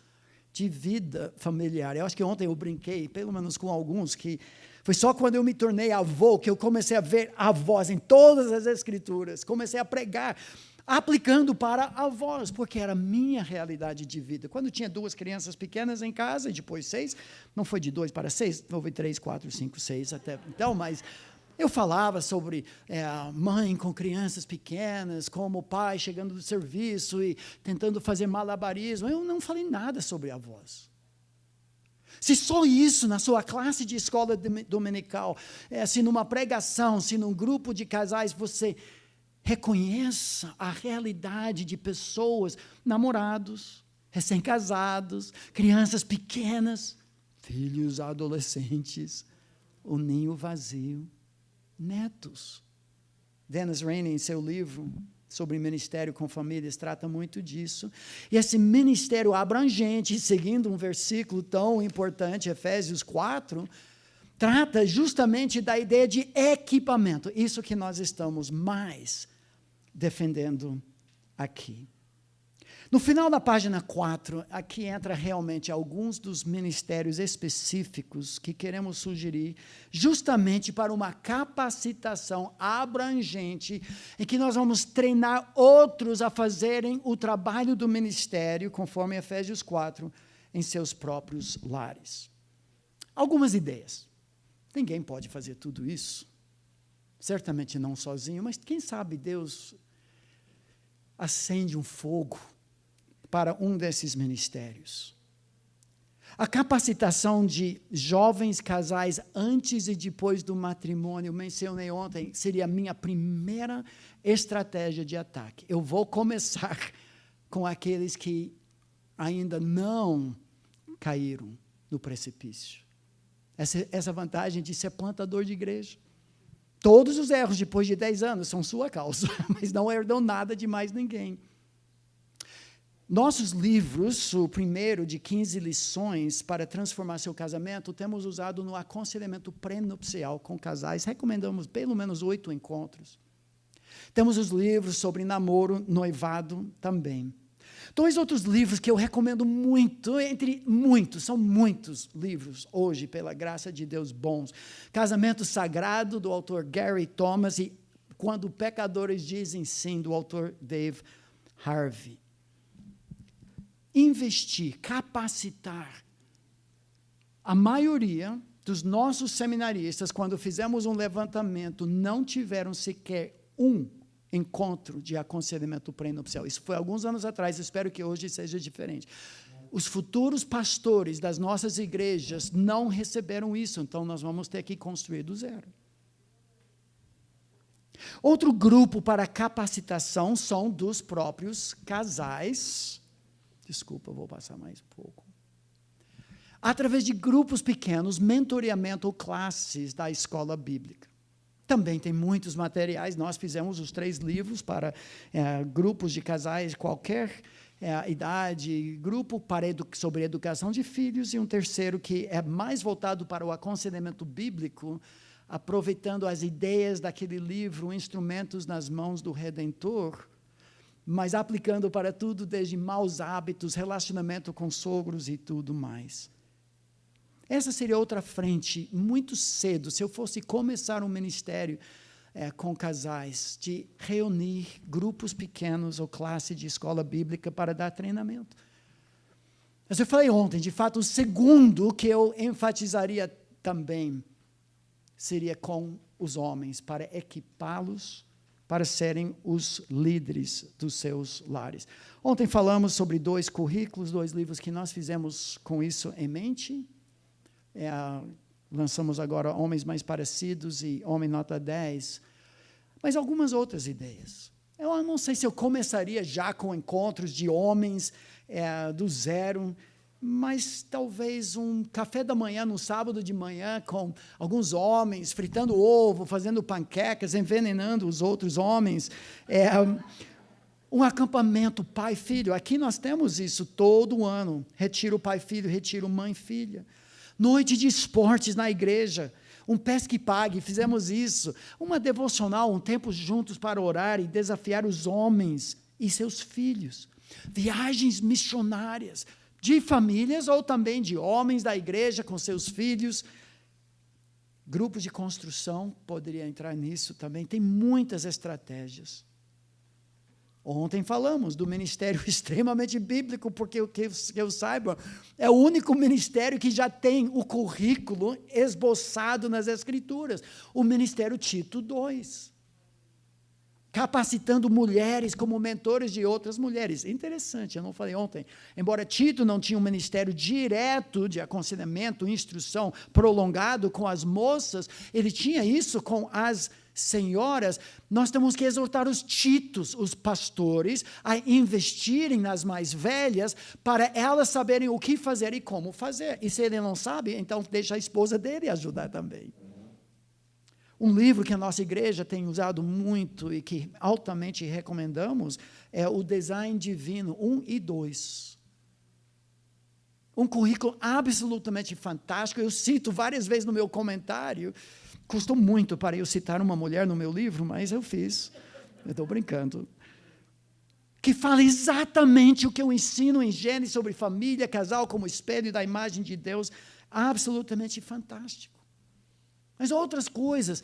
de vida familiar. Eu acho que ontem eu brinquei, pelo menos com alguns, que foi só quando eu me tornei avô que eu comecei a ver avós em todas as escrituras. Comecei a pregar, aplicando para avós, porque era a minha realidade de vida. Quando tinha 2 crianças pequenas em casa, e depois 6, não foi de 2 para 6, houve 3, 4, 5, 6 até então, mas eu falava sobre a mãe com crianças pequenas, como o pai chegando do serviço e tentando fazer malabarismo. Eu não falei nada sobre avós. Se só isso na sua classe de escola dominical, se numa pregação, se num grupo de casais você reconheça a realidade de pessoas, namorados, recém-casados, crianças pequenas, filhos adolescentes, o ninho vazio, netos. Dennis Rainey, em seu livro sobre ministério com famílias, trata muito disso. E esse ministério abrangente, seguindo um versículo tão importante, Efésios 4, trata justamente da ideia de equipamento. Isso que nós estamos mais defendendo aqui. No final da página 4, aqui entra realmente alguns dos ministérios específicos que queremos sugerir, justamente para uma capacitação abrangente, em que nós vamos treinar outros a fazerem o trabalho do ministério, conforme Efésios 4, em seus próprios lares. Algumas ideias. Ninguém pode fazer tudo isso, certamente não sozinho, mas quem sabe Deus acende um fogo para um desses ministérios. A capacitação de jovens casais antes e depois do matrimônio, mencionei ontem, seria a minha primeira estratégia de ataque. Eu vou começar com aqueles que ainda não caíram no precipício. Essa vantagem de ser plantador de igreja. Todos os erros depois de 10 anos são sua causa, mas não herdam nada de mais ninguém. Nossos livros, o primeiro de 15 lições para transformar seu casamento, temos usado no aconselhamento pré-nupcial com casais. Recomendamos pelo menos 8 encontros. Temos os livros sobre namoro, noivado também. 2 outros livros que eu recomendo muito, entre muitos, são muitos livros hoje, pela graça de Deus, bons. Casamento Sagrado, do autor Gary Thomas, e Quando Pecadores Dizem Sim, do autor Dave Harvey. Investir, capacitar. A maioria dos nossos seminaristas, quando fizemos um levantamento, não tiveram sequer um encontro de aconselhamento pré-nupcial. Isso foi alguns anos atrás, espero que hoje seja diferente. Os futuros pastores das nossas igrejas não receberam isso, então nós vamos ter que construir do zero. Outro grupo para capacitação são dos próprios casais. Desculpa, vou passar mais um pouco. Através de grupos pequenos, mentoreamento ou classes da escola bíblica. Também tem muitos materiais, nós fizemos os 3 livros para grupos de casais, qualquer idade, grupo sobre educação de filhos, e um terceiro que é mais voltado para o aconselhamento bíblico, aproveitando as ideias daquele livro, Instrumentos nas Mãos do Redentor, mas aplicando para tudo, desde maus hábitos, relacionamento com sogros e tudo mais. Essa seria outra frente, muito cedo, se eu fosse começar um ministério com casais, de reunir grupos pequenos ou classe de escola bíblica para dar treinamento. Mas eu falei ontem, de fato, o segundo que eu enfatizaria também seria com os homens, para equipá-los para serem os líderes dos seus lares. Ontem falamos sobre 2 currículos, 2 livros que nós fizemos com isso em mente. Lançamos agora Homens Mais Parecidos e Homem Nota 10, mas algumas outras ideias. Eu não sei se eu começaria já com encontros de homens do zero, mas talvez um café da manhã no sábado de manhã com alguns homens, fritando ovo, fazendo panquecas, envenenando os outros homens. Um acampamento pai-filho. Aqui nós temos isso todo ano. Retiro pai-filho, retiro mãe-filha. Noite de esportes na igreja, um pesque pague, fizemos isso, uma devocional, um tempo juntos para orar e desafiar os homens e seus filhos, viagens missionárias, de famílias ou também de homens da igreja com seus filhos, grupos de construção, poderia entrar nisso também, tem muitas estratégias. Ontem falamos do ministério extremamente bíblico, porque o que eu saiba, é o único ministério que já tem o currículo esboçado nas Escrituras, o ministério Tito II, capacitando mulheres como mentores de outras mulheres. Interessante, eu não falei ontem, embora Tito não tinha um ministério direto de aconselhamento, instrução prolongado com as moças, ele tinha isso com as senhoras. Nós temos que exortar os titos, os pastores, a investirem nas mais velhas, para elas saberem o que fazer e como fazer. E se ele não sabe, então deixa a esposa dele ajudar também. Um livro que a nossa igreja tem usado muito e que altamente recomendamos é o Design Divino 1 e 2. Um currículo absolutamente fantástico. Eu cito várias vezes no meu comentário. Custou muito para eu citar uma mulher no meu livro, mas eu fiz. Eu estou brincando. Que fala exatamente o que eu ensino em Gênesis sobre família, casal como espelho da imagem de Deus. Absolutamente fantástico. Mas outras coisas,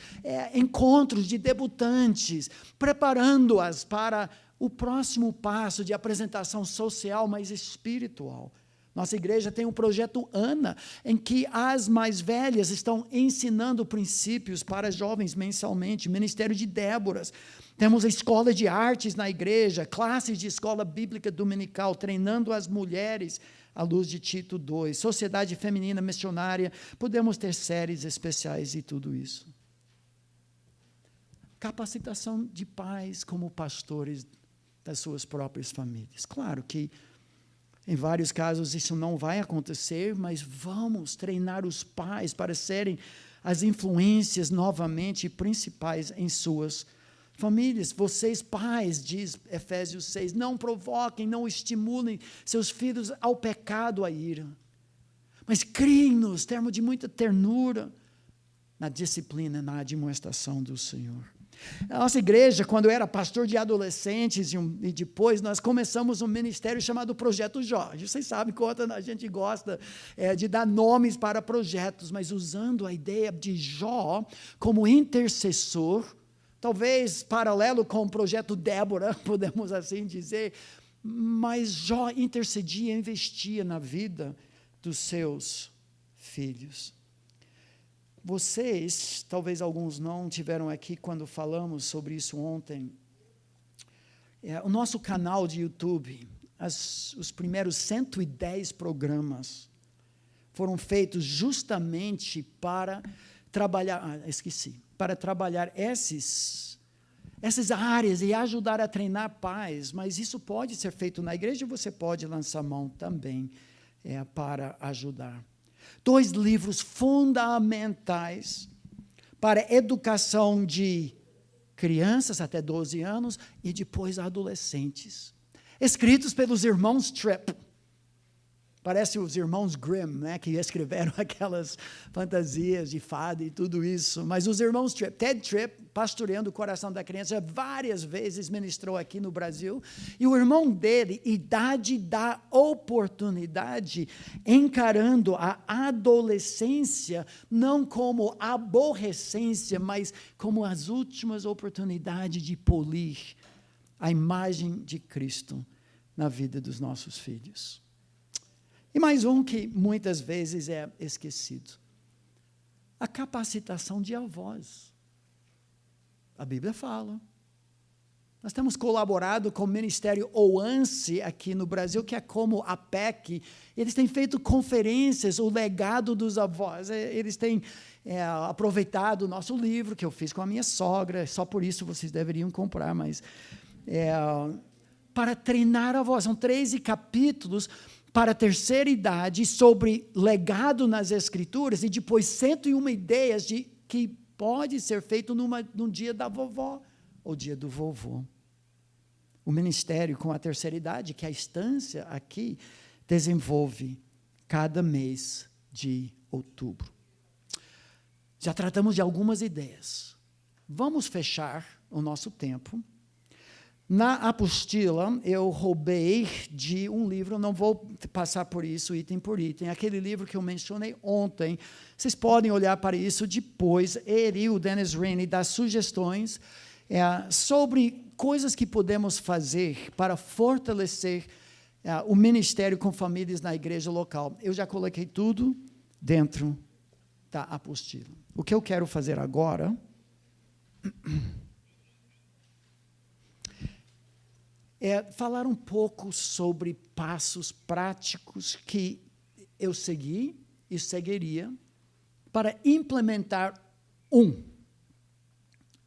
encontros de debutantes, preparando-as para o próximo passo de apresentação social, mas espiritual. Nossa igreja tem um projeto ANA, em que as mais velhas estão ensinando princípios para jovens mensalmente, Ministério de Déboras. Temos a escola de artes na igreja, classes de escola bíblica dominical, treinando as mulheres à luz de Tito II, Sociedade Feminina Missionária, podemos ter séries especiais e tudo isso. Capacitação de pais como pastores das suas próprias famílias. Claro que em vários casos isso não vai acontecer, mas vamos treinar os pais para serem as influências novamente principais em suas famílias. Vocês pais, diz Efésios 6, não provoquem, não estimulem seus filhos ao pecado, à ira, mas criem-nos, termo de muita ternura, na disciplina, na admoestação do Senhor. A nossa igreja, quando eu era pastor de adolescentes e depois nós começamos um ministério chamado Projeto Jorge. Vocês sabem quanto a gente gosta de dar nomes para projetos, mas usando a ideia de Jó como intercessor, talvez paralelo com o projeto Débora, podemos assim dizer, mas Jó intercedia, investia na vida dos seus filhos. Vocês, talvez alguns não tiveram aqui quando falamos sobre isso ontem, O nosso canal de YouTube, os primeiros 110 programas foram feitos justamente para trabalhar, para trabalhar essas áreas e ajudar a treinar pais, mas isso pode ser feito na igreja e você pode lançar mão também para ajudar. 2 livros fundamentais para a educação de crianças até 12 anos e depois adolescentes, escritos pelos irmãos Tripp. Parece os irmãos Grimm, né, que escreveram aquelas fantasias de fada e tudo isso. Mas os irmãos Tripp, Ted Tripp, pastoreando o coração da criança, várias vezes ministrou aqui no Brasil. E o irmão dele, Idade da Oportunidade, encarando a adolescência não como aborrecência, mas como as últimas oportunidades de polir a imagem de Cristo na vida dos nossos filhos. E mais um que muitas vezes é esquecido. A capacitação de avós. A Bíblia fala. Nós temos colaborado com o Ministério OANSE aqui no Brasil, que é como a PEC. Eles têm feito conferências, o legado dos avós. Eles têm aproveitado o nosso livro, que eu fiz com a minha sogra, só por isso vocês deveriam comprar, mas para treinar avós. São 13 capítulos para a terceira idade, sobre legado nas Escrituras, e depois 101 ideias de que pode ser feito num dia da vovó, ou dia do vovô. O ministério com a terceira idade, que a Estância aqui desenvolve cada mês de outubro. Já tratamos de algumas ideias. Vamos fechar o nosso tempo. Na apostila, eu roubei de um livro, não vou passar por isso item por item, aquele livro que eu mencionei ontem, vocês podem olhar para isso depois. Ele, o Dennis Rainey, dá sugestões sobre coisas que podemos fazer para fortalecer o ministério com famílias na igreja local. Eu já coloquei tudo dentro da apostila. O que eu quero fazer agora falar um pouco sobre passos práticos que eu segui e seguiria para implementar um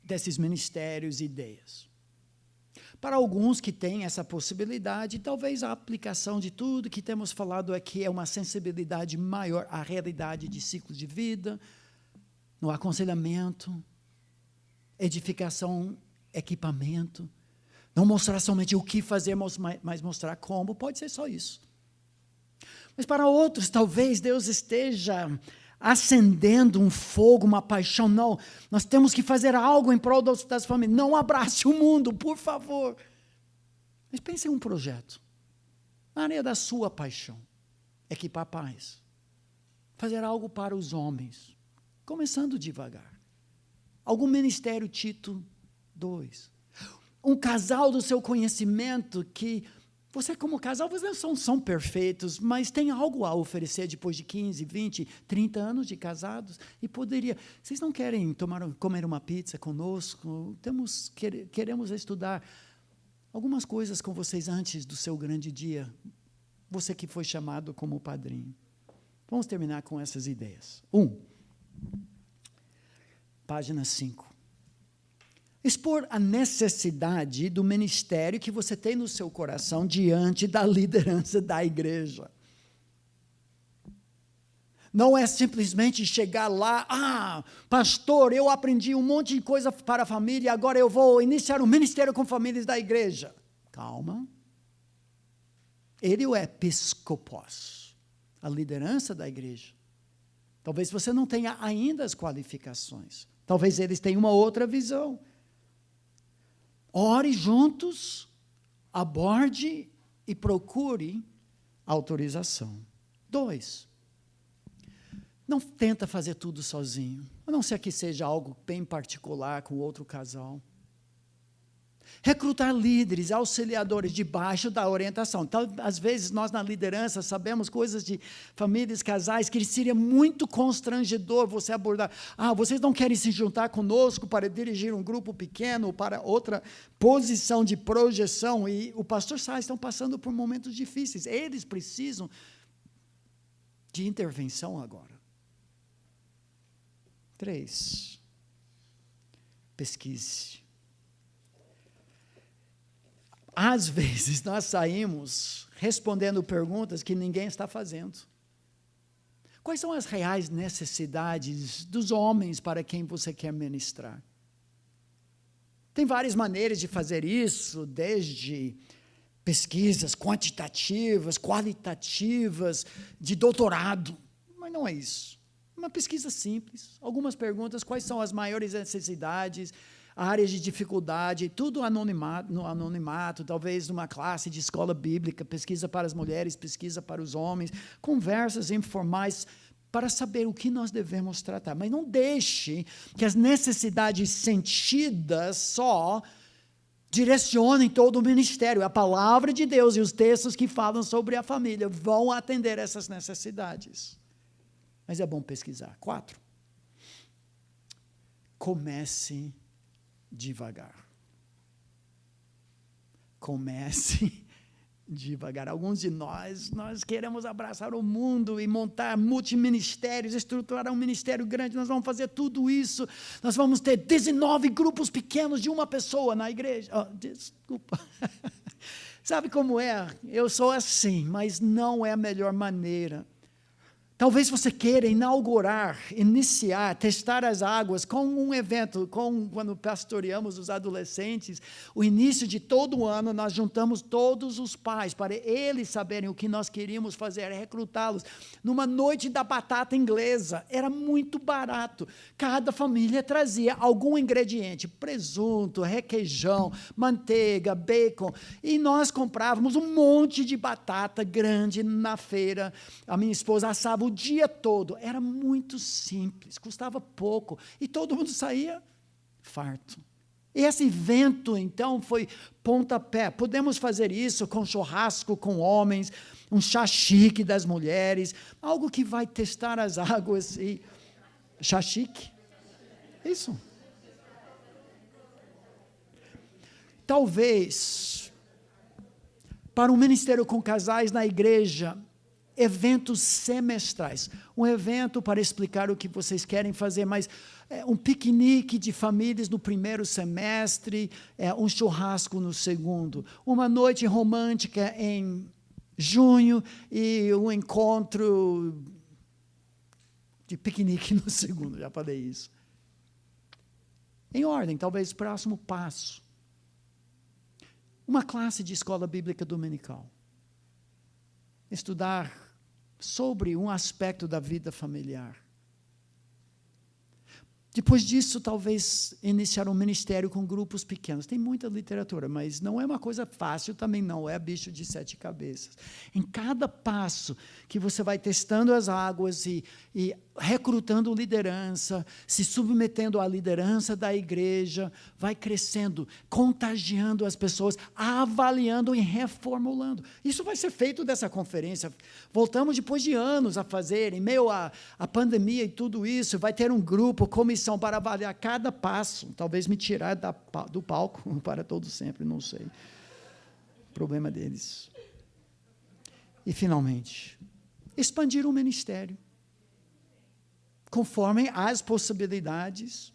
desses ministérios e ideias. Para alguns que têm essa possibilidade, talvez a aplicação de tudo que temos falado aqui é uma sensibilidade maior à realidade de ciclos de vida, no aconselhamento, edificação, equipamento. Não mostrar somente o que fazer, mas mostrar como, pode ser só isso. Mas para outros, talvez Deus esteja acendendo um fogo, uma paixão. Não, nós temos que fazer algo em prol das famílias. Não abrace o mundo, por favor. Mas pense em um projeto. Na área da sua paixão. Equipar paz. Fazer algo para os homens. Começando devagar. Algum ministério Tito 2. Um casal do seu conhecimento que você como casal, vocês não são perfeitos, mas tem algo a oferecer depois de 15, 20, 30 anos de casados e poderia. Vocês não querem comer uma pizza conosco? Queremos estudar algumas coisas com vocês antes do seu grande dia. Você que foi chamado como padrinho. Vamos terminar com essas ideias. 1. Página 5. Expor a necessidade do ministério que você tem no seu coração diante da liderança da igreja. Não é simplesmente chegar lá, pastor, eu aprendi um monte de coisa para a família, agora eu vou iniciar um ministério com famílias da igreja. Calma. Ele é o episcopos, a liderança da igreja. Talvez você não tenha ainda as qualificações. Talvez eles tenham uma outra visão. Ore juntos, aborde e procure autorização. 2. Não tenta fazer tudo sozinho, a não ser que seja algo bem particular com outro casal. Recrutar líderes, auxiliadores, debaixo da orientação. Então, às vezes, nós na liderança sabemos coisas de famílias, casais, que seria muito constrangedor você abordar. Vocês não querem se juntar conosco para dirigir um grupo pequeno, para outra posição de projeção? E o pastor Sá estão passando por momentos difíceis. Eles precisam de intervenção agora. 3. Pesquise. Às vezes, nós saímos respondendo perguntas que ninguém está fazendo. Quais são as reais necessidades dos homens para quem você quer ministrar? Tem várias maneiras de fazer isso, desde pesquisas quantitativas, qualitativas, de doutorado, mas não é isso. Uma pesquisa simples, algumas perguntas: quais são as maiores necessidades, áreas de dificuldade, tudo no anonimato, talvez numa classe de escola bíblica, pesquisa para as mulheres, pesquisa para os homens, conversas informais para saber o que nós devemos tratar. Mas não deixe que as necessidades sentidas só direcionem todo o ministério. A palavra de Deus e os textos que falam sobre a família vão atender essas necessidades. Mas é bom pesquisar. 4. Comece devagar. Comece devagar. Alguns de nós queremos abraçar o mundo e montar multiministérios, estruturar um ministério grande. Nós vamos fazer tudo isso. Nós vamos ter 19 grupos pequenos de uma pessoa na igreja. Desculpa. Sabe como é? Eu sou assim, mas não é a melhor maneira. Talvez você queira iniciar, testar as águas com um evento, quando pastoreamos os adolescentes, o início de todo o ano, nós juntamos todos os pais, para eles saberem o que nós queríamos fazer, recrutá-los, numa noite da batata inglesa. Era muito barato, cada família trazia algum ingrediente, presunto, requeijão, manteiga, bacon, e nós comprávamos um monte de batata grande na feira. A minha esposa assava o dia todo. Era muito simples, custava pouco, e todo mundo saía farto. Esse evento, então, foi pontapé. Podemos fazer isso com churrasco com homens, um chá chique das mulheres, algo que vai testar as águas. E chá chique? Isso. Talvez, para um ministério com casais na igreja, eventos semestrais, um evento para explicar o que vocês querem fazer, mas um piquenique de famílias no primeiro semestre, um churrasco no segundo, uma noite romântica em junho e um encontro de piquenique no segundo, já falei isso. Em ordem, talvez próximo passo, uma classe de escola bíblica dominical. Estudar sobre um aspecto da vida familiar. Depois disso, talvez iniciar um ministério com grupos pequenos. Tem muita literatura, mas não é uma coisa fácil, também não é bicho de 7 cabeças. Em cada passo que você vai testando as águas e recrutando liderança, se submetendo à liderança da igreja, vai crescendo, contagiando as pessoas, avaliando e reformulando. Isso vai ser feito dessa conferência. Voltamos depois de anos a fazer, em meio à pandemia e tudo isso, vai ter um grupo, comissão para avaliar cada passo, talvez me tirar do palco para todo sempre, não sei. Problema deles. E, finalmente, expandir o ministério, conforme as possibilidades.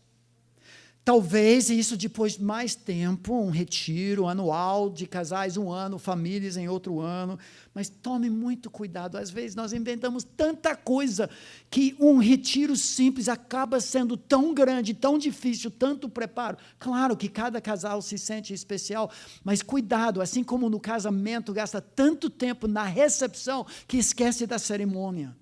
Talvez isso depois de mais tempo, um retiro anual de casais, um ano, famílias em outro ano, mas tome muito cuidado. Às vezes nós inventamos tanta coisa que um retiro simples acaba sendo tão grande, tão difícil, tanto preparo. Claro que cada casal se sente especial, mas cuidado, assim como no casamento gasta tanto tempo na recepção que esquece da cerimônia.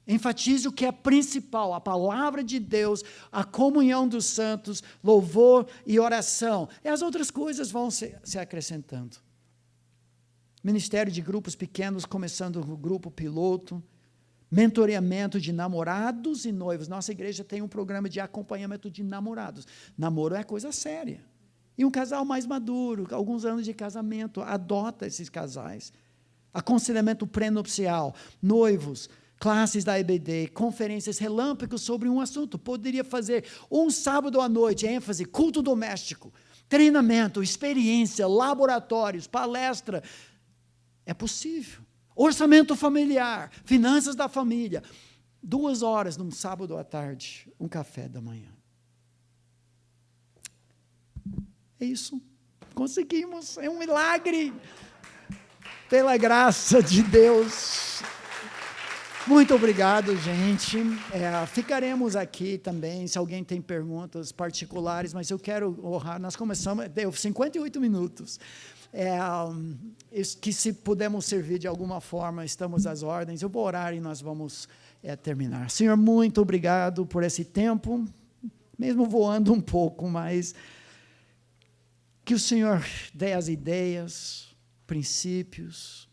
Enfatize o que é principal, a palavra de Deus, a comunhão dos santos, louvor e oração. E as outras coisas vão se acrescentando. Ministério de grupos pequenos, começando o grupo piloto, mentoreamento de namorados e noivos. Nossa igreja tem um programa de acompanhamento de namorados. Namoro é coisa séria. E um casal mais maduro, alguns anos de casamento, adota esses casais. Aconselhamento pré-nupcial, noivos, classes da EBD, conferências relâmpagos sobre um assunto. Poderia fazer um sábado à noite, ênfase, culto doméstico, treinamento, experiência, laboratórios, palestra. É possível. Orçamento familiar, finanças da família. 2 horas num sábado à tarde, um café da manhã. É isso. Conseguimos. É um milagre. Pela graça de Deus. Muito obrigado, gente. Ficaremos aqui também, se alguém tem perguntas particulares, mas eu quero honrar, nós começamos, deu 58 minutos. Que se pudermos servir de alguma forma, estamos às ordens. Eu vou orar e nós vamos terminar. Senhor, muito obrigado por esse tempo, mesmo voando um pouco, mas que o Senhor dê as ideias, princípios,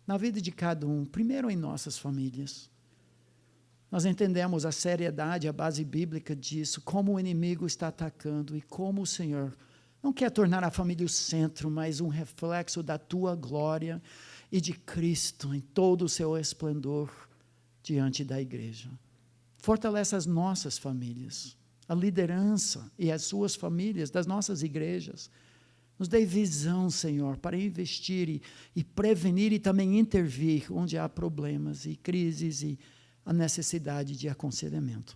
na vida de cada um, primeiro em nossas famílias. Nós entendemos a seriedade, a base bíblica disso, como o inimigo está atacando e como o Senhor não quer tornar a família o centro, mas um reflexo da tua glória e de Cristo em todo o seu esplendor diante da igreja. Fortalece as nossas famílias, a liderança e as suas famílias das nossas igrejas. Nos dê visão, Senhor, para investir e prevenir e também intervir onde há problemas e crises e a necessidade de aconselhamento.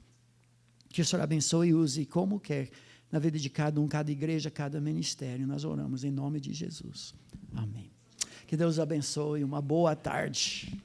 Que o Senhor abençoe e use como quer na vida de cada um, cada igreja, cada ministério. Nós oramos em nome de Jesus. Amém. Que Deus abençoe. Uma boa tarde.